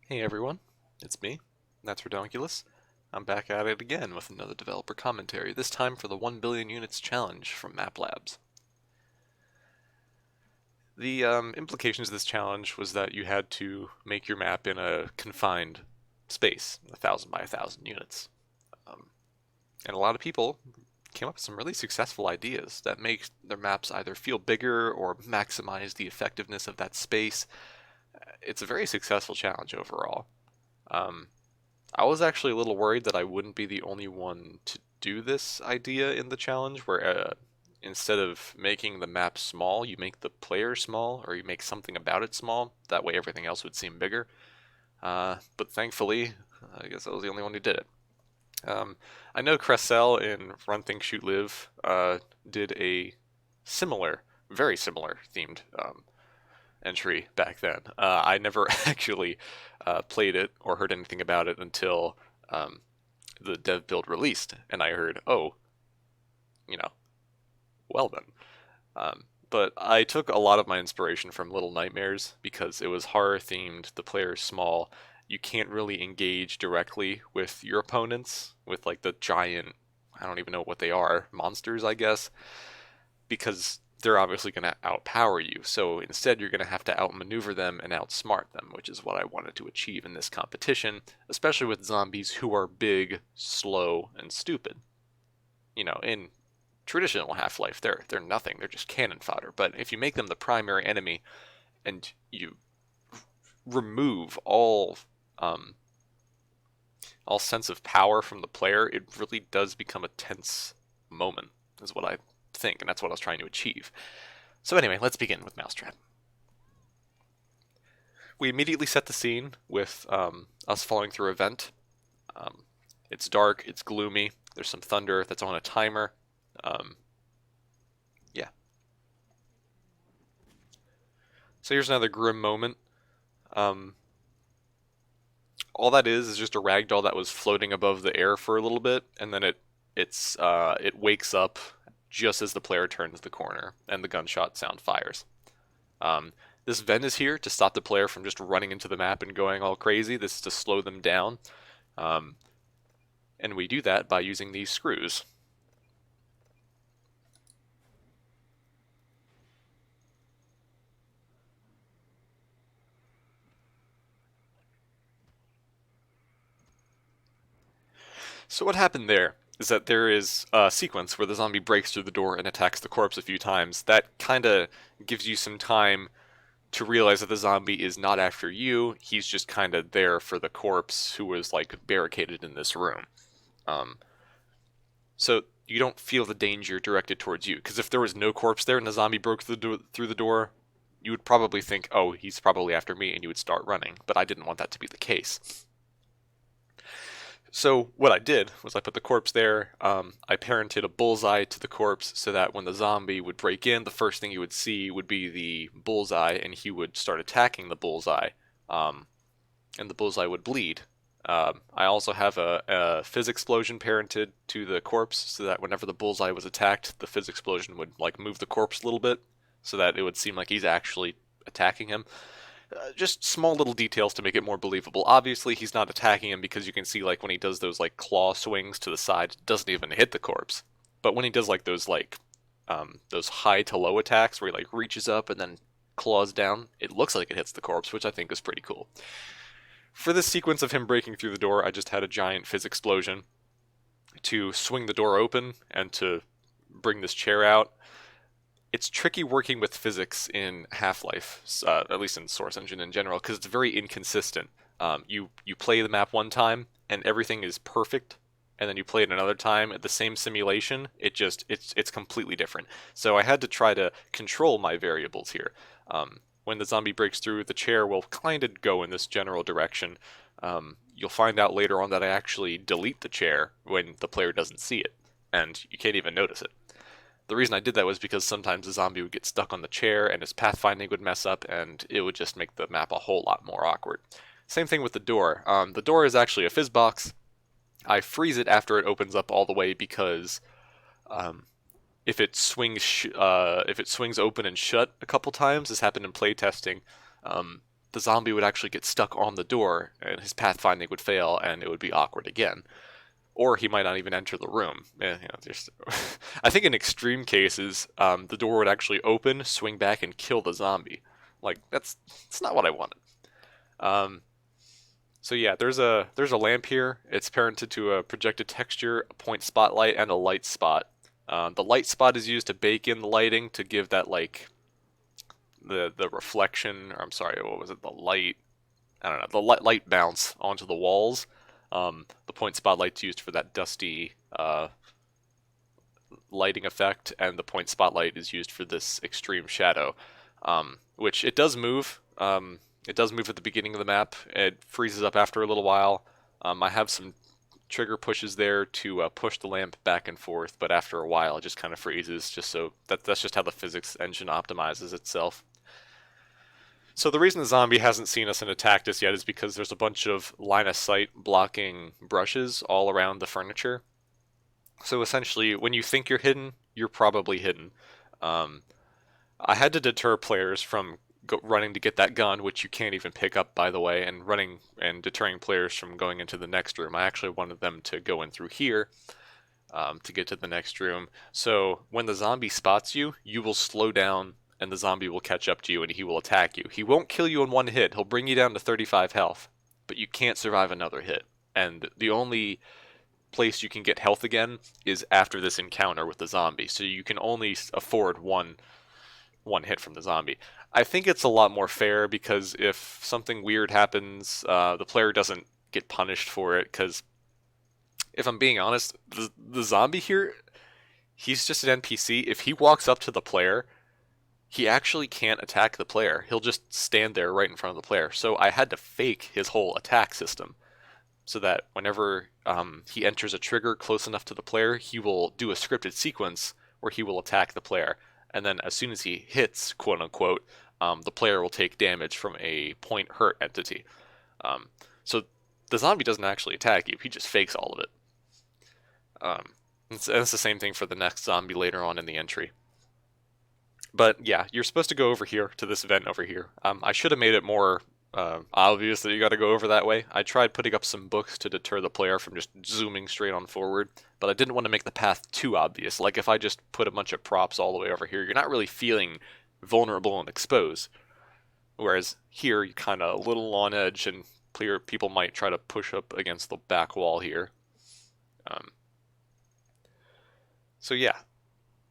Hey everyone, it's me, ThatsRidonkulous. I'm back at it again with another developer commentary, this time for the 1 billion units challenge from MapLabs. The implications of this challenge was that you had to make your map in a confined space, 1,000 by 1,000 units. Um, and a lot of people came up with some really successful ideas that make their maps either feel bigger or maximize the effectiveness of that space. It's a very successful challenge overall. Um, I was actually a little worried that I wouldn't be the only one to do this idea in the challenge, where instead of making the map small, you make the player small, or you make something about it small. That way everything else would seem bigger. But thankfully, I guess I was the only one who did it. I know Cressel in Run, Think, Shoot, Live did a similar, very similar themed entry back then. I never actually played it or heard anything about it until the dev build released, and I heard, oh, you know, well then. But I took a lot of my inspiration from Little Nightmares because it was horror themed, the player's small. You can't really engage directly with your opponents, with like the giant, I don't even know what they are, monsters, I guess, because they're obviously going to outpower you. So instead, you're going to have to outmaneuver them and outsmart them, which is what I wanted to achieve in this competition, especially with zombies who are big, slow, and stupid. In traditional Half-Life, they're nothing. They're just cannon fodder. But if you make them the primary enemy and you remove um, all sense of power from the player, it really does become a tense moment, is what I think, and that's what I was trying to achieve. So anyway, let's begin with Mousetrap. We immediately set the scene with us falling through a vent. Um, it's dark, it's gloomy, there's some thunder that's on a timer. Um, yeah. So here's another grim moment. Um, all that is just a ragdoll that was floating above the air for a little bit, and then it wakes up just as the player turns the corner, and the gunshot sound fires. Um, this vent is here to stop the player from just running into the map and going all crazy. This is to slow them down. Um, and we do that by using these screws. So what happened there is that there is a sequence where the zombie breaks through the door and attacks the corpse a few times. That kind of gives you some time to realize that the zombie is not after you. He's just kind of there for the corpse who was like barricaded in this room. Um, so you don't feel the danger directed towards you. Because if there was no corpse there and the zombie broke through the door, you would probably think, oh, he's probably after me, and you would start running. But I didn't want that to be the case. So what I did was I put the corpse there. I parented a bullseye to the corpse so that when the zombie would break in, the first thing you would see would be the bullseye, and he would start attacking the bullseye, um, and the bullseye would bleed. I also have a fizz explosion parented to the corpse so that whenever the bullseye was attacked, the fizz explosion would like move the corpse a little bit so that it would seem like he's actually attacking him. Just small little details to make it more believable. Obviously, he's not attacking him because you can see like when he does those like claw swings to the side, it doesn't even hit the corpse. But when he does like those high to low attacks where he like reaches up and then claws down, it looks like it hits the corpse, which I think is pretty cool. For this sequence of him breaking through the door, I just had a giant fizz explosion to swing the door open and to bring this chair out. It's tricky working with physics in Half-Life, at least in Source Engine in general, because it's very inconsistent. You play the map one time and everything is perfect, and then you play it another time at the same simulation. It's completely different. So I had to try to control my variables here. When the zombie breaks through, the chair will kind of go in this general direction. You'll find out later on that I actually delete the chair when the player doesn't see it, and you can't even notice it. The reason I did that was because sometimes the zombie would get stuck on the chair and his pathfinding would mess up, and it would just make the map a whole lot more awkward. Same thing with the door. The door is actually a fizz box. I freeze it after it opens up all the way because um, if it swings open and shut a couple times, this happened in playtesting, the zombie would actually get stuck on the door, and his pathfinding would fail, and it would be awkward again. Or he might not even enter the room. I think in extreme cases, the door would actually open, swing back, and kill the zombie. Like that's not what I wanted. Um, so yeah, there's a lamp here. It's parented to a projected texture, a point spotlight, and a light spot. The light spot is used to bake in the lighting to give that like the reflection. Or I'm sorry, what was it? The light. I don't know. The light bounce onto the walls. The point spotlight's used for that dusty lighting effect, and the point spotlight is used for this extreme shadow, which it does move. It does move at the beginning of the map. It freezes up after a little while. I have some trigger pushes there to push the lamp back and forth, but after a while it just kind of freezes, just so that's just how the physics engine optimizes itself. So the reason the zombie hasn't seen us and attacked us yet is because there's a bunch of line of sight blocking brushes all around the furniture. So essentially, when you think you're hidden, you're probably hidden. Um, I had to deter players from running to get that gun, which you can't even pick up, by the way, and running and deterring players from going into the next room. I actually wanted them to go in through here to get to the next room. So when the zombie spots you, you will slow down and the zombie will catch up to you and he will attack you. He won't kill you in one hit. He'll bring you down to 35 health, but you can't survive another hit. And the only place you can get health again is after this encounter with the zombie. So you can only afford one hit from the zombie. I think it's a lot more fair because if something weird happens, the player doesn't get punished for it. Because if I'm being honest, the zombie here, he's just an NPC. If he walks up to the player, he actually can't attack the player. He'll just stand there right in front of the player. So I had to fake his whole attack system so that whenever he enters a trigger close enough to the player, he will do a scripted sequence where he will attack the player. And then as soon as he hits, quote unquote, the player will take damage from a point hurt entity. So the zombie doesn't actually attack you. He just fakes all of it. It's the same thing for the next zombie later on in the entry. But yeah, you're supposed to go over here to this vent over here. I should have made it more obvious that you got to go over that way. I tried putting up some books to deter the player from just zooming straight on forward, but I didn't want to make the path too obvious. Like if I just put a bunch of props all the way over here, you're not really feeling vulnerable and exposed. Whereas here, you're kind of a little on edge, and people might try to push up against the back wall here. So yeah,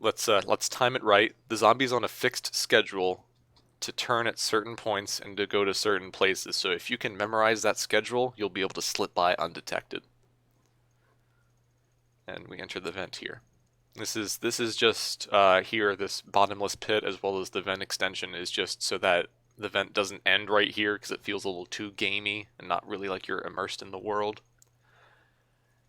let's time it right. The zombie's on a fixed schedule to turn at certain points and to go to certain places. So if you can memorize that schedule, you'll be able to slip by undetected. And we enter the vent here. This is just here, this bottomless pit as well as the vent extension is just so that the vent doesn't end right here because it feels a little too gamey and not really like you're immersed in the world.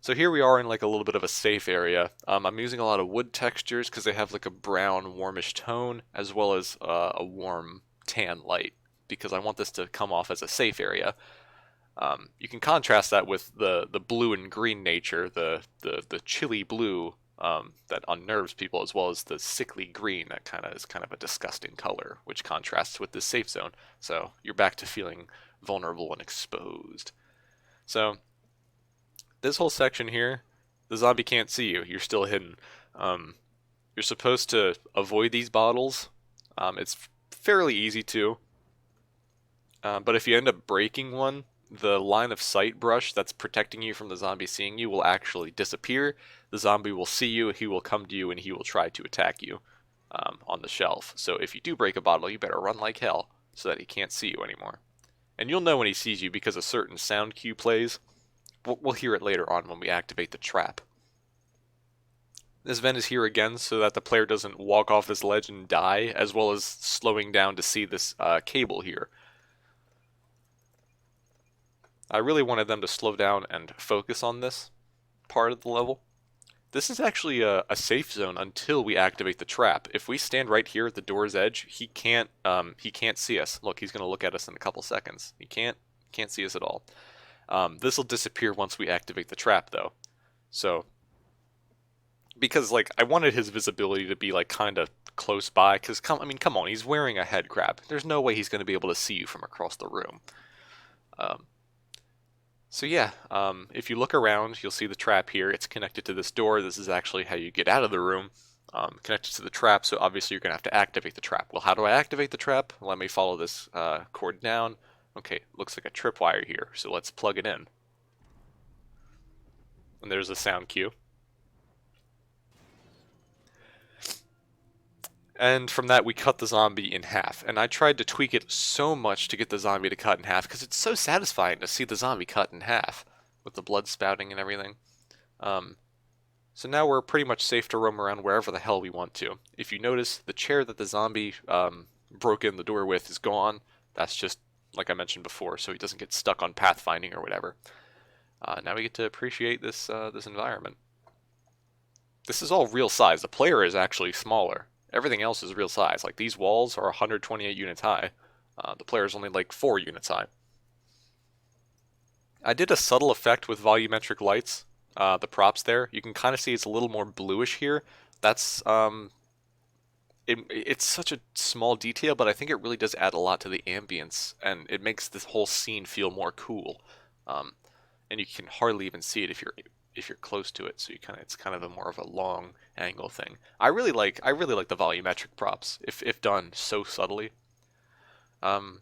So here we are in like a little bit of a safe area. I'm using a lot of wood textures because they have like a brown warmish tone as well as a warm tan light because I want this to come off as a safe area. You can contrast that with the blue and green nature, the chilly blue that unnerves people, as well as the sickly green that is kind of a disgusting color, which contrasts with the safe zone. So you're back to feeling vulnerable and exposed. So this whole section here, the zombie can't see you. You're still hidden. You're supposed to avoid these bottles. It's fairly easy to. But if you end up breaking one, the line of sight brush that's protecting you from the zombie seeing you will actually disappear. The zombie will see you, he will come to you, and he will try to attack you on the shelf. So if you do break a bottle, you better run like hell so that he can't see you anymore. And you'll know when he sees you because a certain sound cue plays. We'll hear it later on when we activate the trap. This vent is here again so that the player doesn't walk off this ledge and die, as well as slowing down to see this cable here. I really wanted them to slow down and focus on this part of the level. This is actually a safe zone until we activate the trap. If we stand right here at the door's edge, he can't see us. Look, he's going to look at us in a couple seconds. He can't see us at all. This will disappear once we activate the trap, though. So because like I wanted his visibility to be like kind of close by. Because come on, he's wearing a head crab. There's no way he's going to be able to see you from across the room. Um, so yeah, if you look around, you'll see the trap here. It's connected to this door. This is actually how you get out of the room. Connected to the trap, so obviously you're going to have to activate the trap. Well, how do I activate the trap? Let me follow this cord down. Okay, looks like a tripwire here, so let's plug it in. And there's a sound cue. And from that, we cut the zombie in half. And I tried to tweak it so much to get the zombie to cut in half, because it's so satisfying to see the zombie cut in half, with the blood spouting and everything. Um, so now we're pretty much safe to roam around wherever the hell we want to. If you notice, the chair that the zombie broke in the door with is gone. That's just, like I mentioned before, so he doesn't get stuck on pathfinding or whatever. Now we get to appreciate this environment. This is all real size. The player is actually smaller. Everything else is real size. Like these walls are 128 units high. The player is only like 4 units high. I did a subtle effect with volumetric lights. The props there, you can kind of see it's a little more bluish here. That's it's such a small detail, but I think it really does add a lot to the ambience, and it makes this whole scene feel more cool. Um, and you can hardly even see it if you're close to it. So it's kind of a more of a long angle thing. I really like the volumetric props if done so subtly. Um,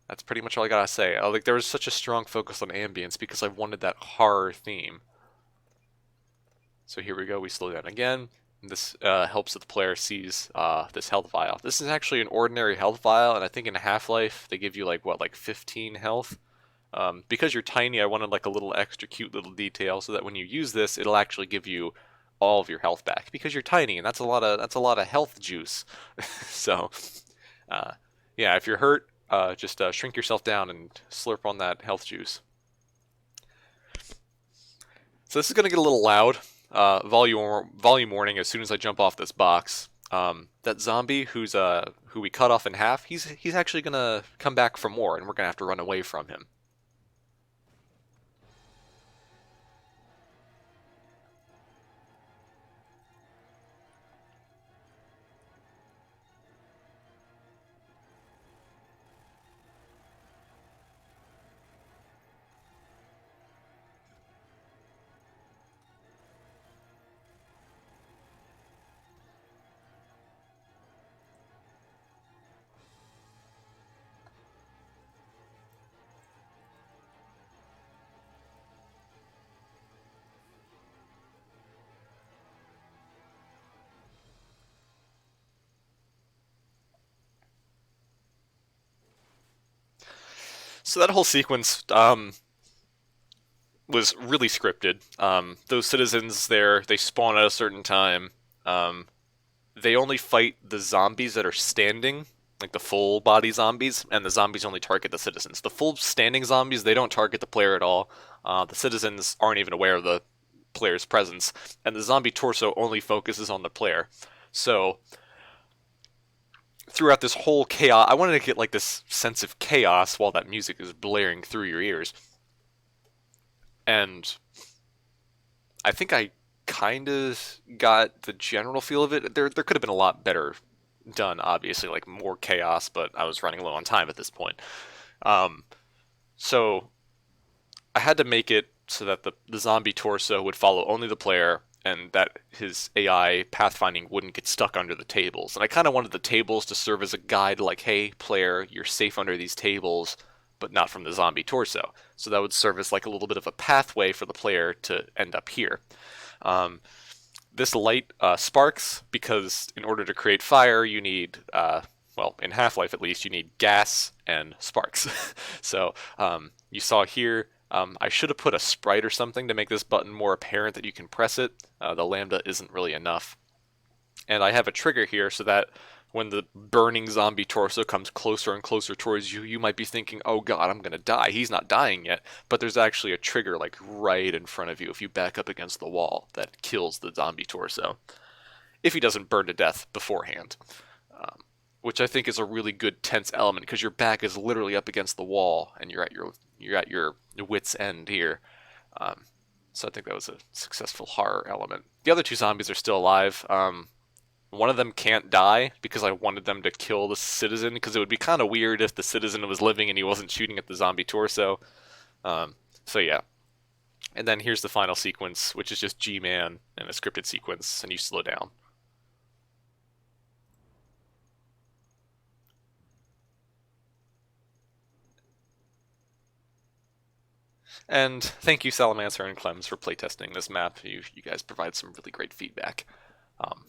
that's pretty much all I gotta say. Like there was such a strong focus on ambience because I wanted that horror theme. So here we go. We slow down again. This helps that the player sees this health vial. This is actually an ordinary health vial, and I think in Half-Life they give you like what, like 15 health. Because you're tiny, I wanted like a little extra cute little detail so that when you use this, it'll actually give you all of your health back because you're tiny, and that's a lot of health juice. So, uh, yeah, if you're hurt, just shrink yourself down and slurp on that health juice. So this is gonna get a little loud. Volume warning as soon as I jump off this box. That zombie who we cut off in half, he's actually gonna come back for more, and we're gonna have to run away from him. So that whole sequence was really scripted. Those citizens there, they spawn at a certain time. Um, they only fight the zombies that are standing, like the full body zombies, and the zombies only target the citizens. The full standing zombies, they don't target the player at all. The citizens aren't even aware of the player's presence, and the zombie torso only focuses on the player. So throughout this whole chaos, I wanted to get like this sense of chaos while that music is blaring through your ears. And I think I kind of got the general feel of it. There could have been a lot better done, obviously, like more chaos, but I was running low on time at this point. Um, so I had to make it so that the zombie torso would follow only the player and that his AI pathfinding wouldn't get stuck under the tables. And I kind of wanted the tables to serve as a guide, like, hey, player, you're safe under these tables, but not from the zombie torso. So that would serve as like a little bit of a pathway for the player to end up here. Um, this light sparks because in order to create fire, you need, well, in Half-Life at least, you need gas and sparks. So you saw here, I should have put a sprite or something to make this button more apparent that you can press it. The lambda isn't really enough. And I have a trigger here so that when the burning zombie torso comes closer and closer towards you, you might be thinking, oh god, I'm gonna die. He's not dying yet. But there's actually a trigger like right in front of you if you back up against the wall that kills the zombie torso. If he doesn't burn to death beforehand. Um, which I think is a really good tense element because your back is literally up against the wall and you're at your wit's end here. Um, So I think that was a successful horror element. The other two zombies are still alive. One of them can't die because I wanted them to kill the citizen, because it would be kind of weird if the citizen was living and he wasn't shooting at the zombie torso. Um, so yeah. And then here's the final sequence, which is just G-Man and a scripted sequence, and you slow down. And thank you, Salamancer and Clems, for playtesting this map. You guys provide some really great feedback. Um,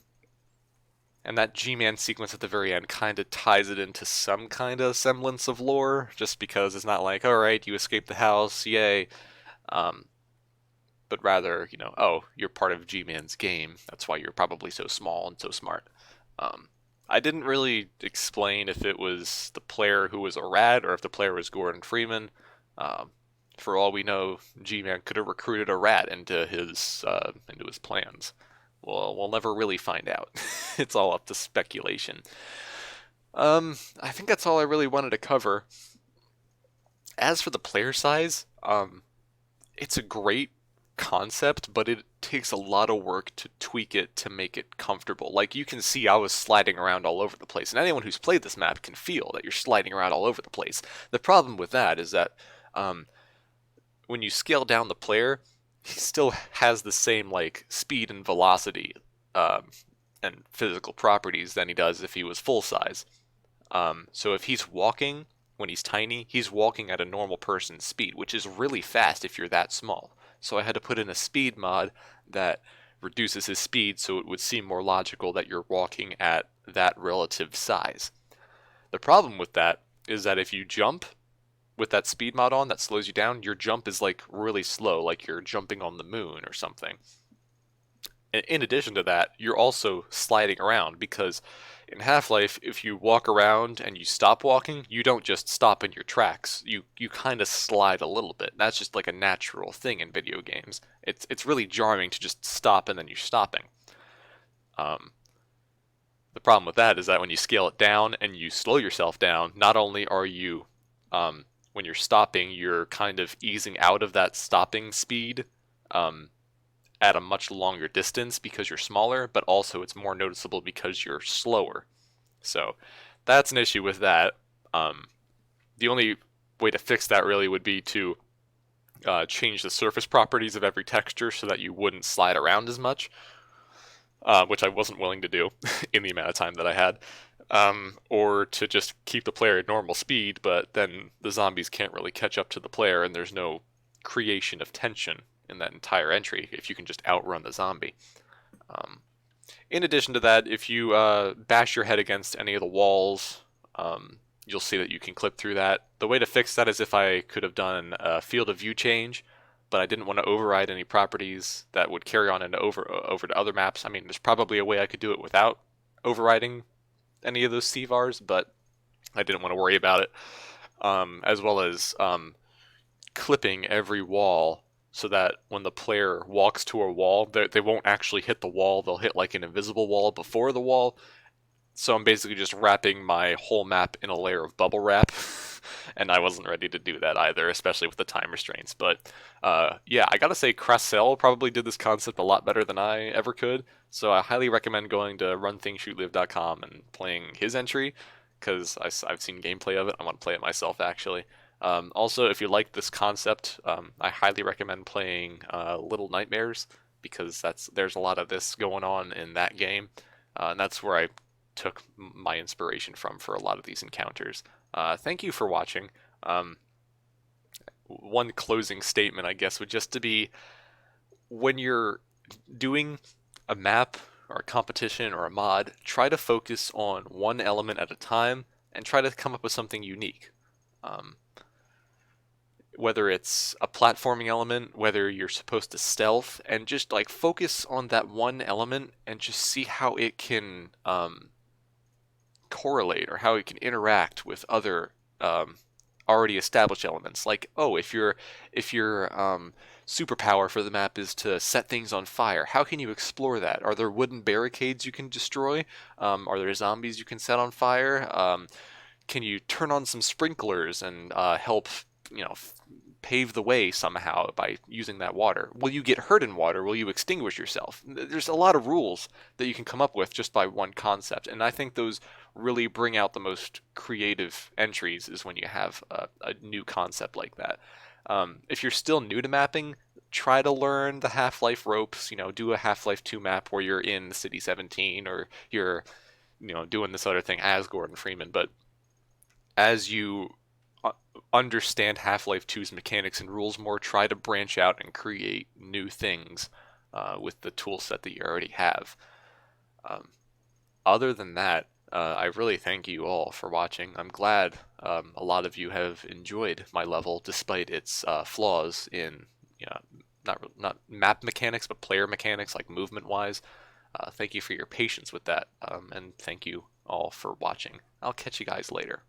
and that G-Man sequence at the very end kind of ties it into some kind of semblance of lore, just because it's not like, all right, you escaped the house, yay. Um, but rather, oh, you're part of G-Man's game. That's why you're probably so small and so smart. Um, I didn't really explain if it was the player who was a rat or if the player was Gordon Freeman. Um, for all we know, G-Man could have recruited a rat into his plans. Well, we'll never really find out. It's all up to speculation. I think that's all I really wanted to cover. As for the player size, it's a great concept, but it takes a lot of work to tweak it to make it comfortable. Like, you can see I was sliding around all over the place, and anyone who's played this map can feel that you're sliding around all over the place. The problem with that is that um, when you scale down the player, he still has the same like speed and velocity um, and physical properties than he does if he was full size. So if he's walking when he's tiny, he's walking at a normal person's speed, which is really fast if you're that small. So I had to put in a speed mod that reduces his speed so it would seem more logical that you're walking at that relative size. The problem with that is that if you jump with that speed mod on that slows you down, your jump is like really slow, like you're jumping on the moon or something. In addition to that, you're also sliding around because in Half-Life, if you walk around and you stop walking, you don't just stop in your tracks. You kind of slide a little bit. That's just like a natural thing in video games. It's really jarring to just stop and then you're stopping. Um, the problem with that is that when you scale it down and you slow yourself down, not only are you when you're stopping, you're kind of easing out of that stopping speed um, at a much longer distance because you're smaller, but also it's more noticeable because you're slower. So that's an issue with that. Um, the only way to fix that really would be to change the surface properties of every texture so that you wouldn't slide around as much, which I wasn't willing to do in the amount of time that I had. Or to just keep the player at normal speed, but then the zombies can't really catch up to the player and there's no creation of tension in that entire entry if you can just outrun the zombie. Um, in addition to that, if you bash your head against any of the walls, you'll see that you can clip through that. The way to fix that is if I could have done a field of view change, but I didn't want to override any properties that would carry on into over to other maps. I mean, there's probably a way I could do it without overriding any of those CVARs, but I didn't want to worry about it. As well as clipping every wall so that when the player walks to a wall, they won't actually hit the wall. They'll hit like an invisible wall before the wall. So I'm basically just wrapping my whole map in a layer of bubble wrap. And I wasn't ready to do that either, especially with the time restraints. But yeah, I gotta say, Krassel probably did this concept a lot better than I ever could. So I highly recommend going to runthingshootlive.com and playing his entry, because I've seen gameplay of it. I want to play it myself, actually. Also, if you like this concept, I highly recommend playing Little Nightmares, because there's a lot of this going on in that game. And that's where I took my inspiration from for a lot of these encounters. Thank you for watching. One closing statement, I guess, would just to be, when you're doing a map or a competition or a mod, try to focus on one element at a time and try to come up with something unique. Whether it's a platforming element, whether you're supposed to stealth, and just like focus on that one element and just see how it can correlate or how it can interact with other already established elements. Like, oh, if your superpower for the map is to set things on fire, how can you explore that? Are there wooden barricades you can destroy? Are there zombies you can set on fire? Can you turn on some sprinklers and help, pave the way somehow by using that water? Will you get hurt in water? Will you extinguish yourself? There's a lot of rules that you can come up with just by one concept, and I think those really bring out the most creative entries is when you have a new concept like that. If you're still new to mapping, try to learn the Half-Life ropes. Do a Half-Life 2 map where you're in City 17 or you're doing this other thing as Gordon Freeman. But as you understand Half-Life 2's mechanics and rules more, try to branch out and create new things with the tool set that you already have. Um, Other than that, I really thank you all for watching. I'm glad a lot of you have enjoyed my level despite its flaws in, not map mechanics, but player mechanics, like movement-wise. Thank you for your patience with that, and thank you all for watching. I'll catch you guys later.